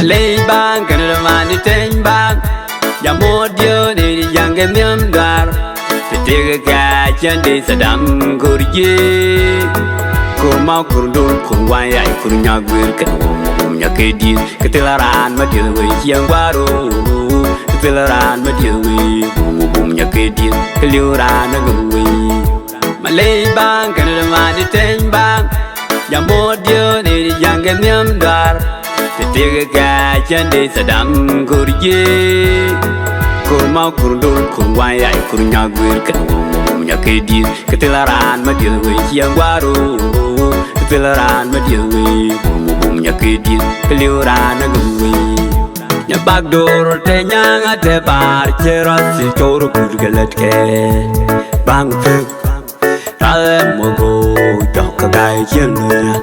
Malay bang kana mani ten bang ya modio ni yang gemyam dar tega ga chande sadam kurje ko mau kurdur kurwai ai kurnya gwir kan nya kedi ketelaran madil we yang baru ketelaran madil we bum nya kedi keliuran ngwe Malay bang kana mani ten bang ya modio ni yang gemyam dar tega ga chande sadam kurje ko mau kurdur kurwai ai kurnya gwir kan nya kedi ketelaran madil we yang baru ketelaran madil we bum nya kedi keliuran ngwe nya bagdor te nyang ate bar cheras choro kurgalat ke bang fe ra mo go jok gai chen nya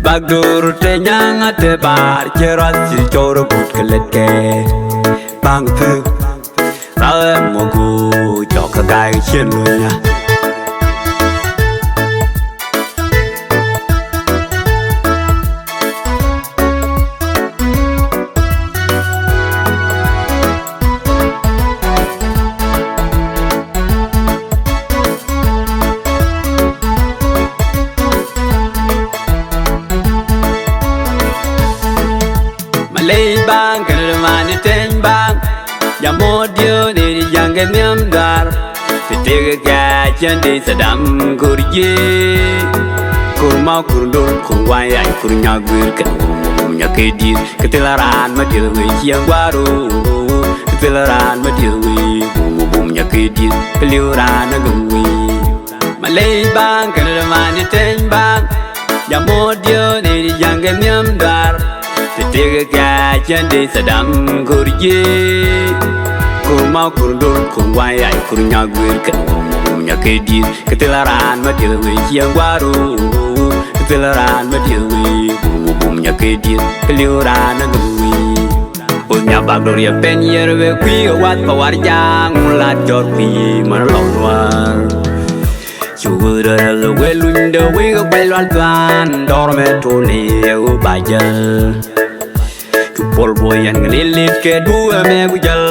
bagdor te nyang ate bar cheras choro kurgalat ke bang fe ra mo go jok gai chen nya Malay bang kana mani ten bang ya modio ni yang gemyam dar tega ga chande sadam kurje ko mau kurdur kurwai ai kurnya gwir kan nya kedi ketelaran madil we yang baru ketelaran madil we bum nya kedi keliuran ngwe Malay bang kana mani ten bang ya modio ni yang gemyam dar tega ga chande sadam kurje ko mau kurdur kurwai ai kurnya gwir kan nya kedi ketelaran madil we yang baru ketelaran madil we bum nya kedi keliuran ngwe punya bagdor ya pen yer we kwi wat pawarjang lat jor kwi mar lawar chura lo we lunda we go bailal tan dorme toni u bajal pol boyan ngelilit ke dua megu jal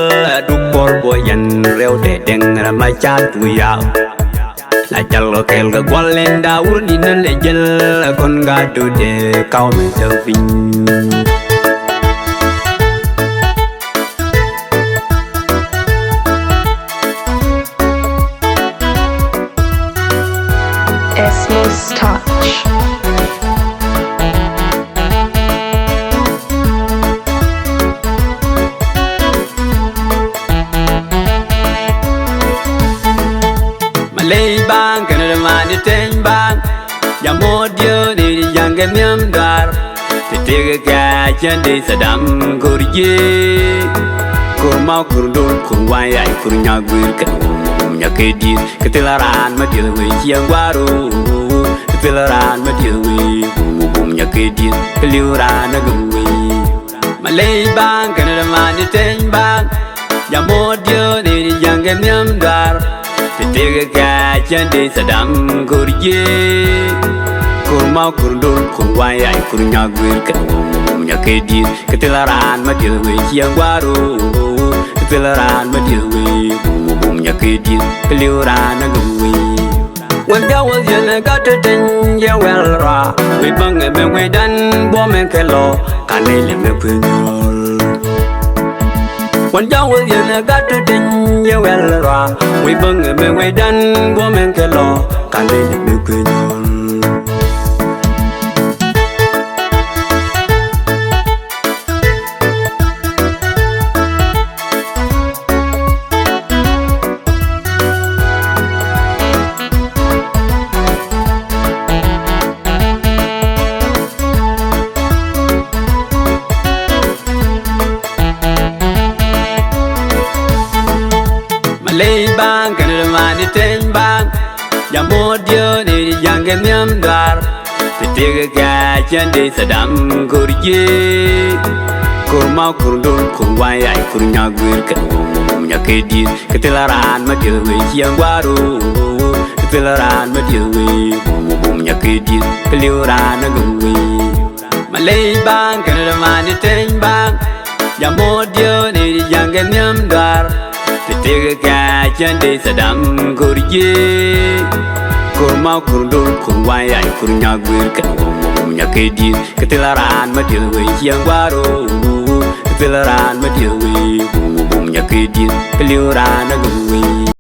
du pol boyan reu de deng rama chat tuya la jal lo kel ga gwalen da urni nan le jel kon ga du de kaw me de fin Esmo's touch. Malay bang kana mani ten bang ya modio ni yang gemyam dar tega ga chande sadam kurje ko mau kurdur kurwai ai kurnya gwir kan nya kedi ketelaran madil we yang baru ketelaran madil we bum nya kedi keliuran ngwe Malay bang kana mani ten bang ya modio ni yang gemyam dar tega ga chande sadam kurje ko mau kurdur kurwai ai kurnya gwir kan nya kedi ketelaran madil we yang baru ketelaran madil we bum nya kedi keliuran ngwe wan jawal jena gata ten ya wel ra we bang me we dan bo me kelo kanele me punyol wan jawal jena gata ten ya wel ra we bang me we dan bo me kelo kanele me punyol Malay bang kana mani ten bang ya modio ni yang gemyam dar tega ga chande sadam kurje ko mau kurdur kurwai ai kurnya gwir kan nya kedi ketelaran madil we yang baru ketelaran madil we bum nya kedi keliuran ngwe Malay bang kana mani ten bang ya modio ni yang genyam dar tega ka chande sadam kurje kurma kurdul kurwai ai kurnya gwir kan nya kedi ketilaran madilwe yang baru ketilaran madilwe nya kedi keliuran agwe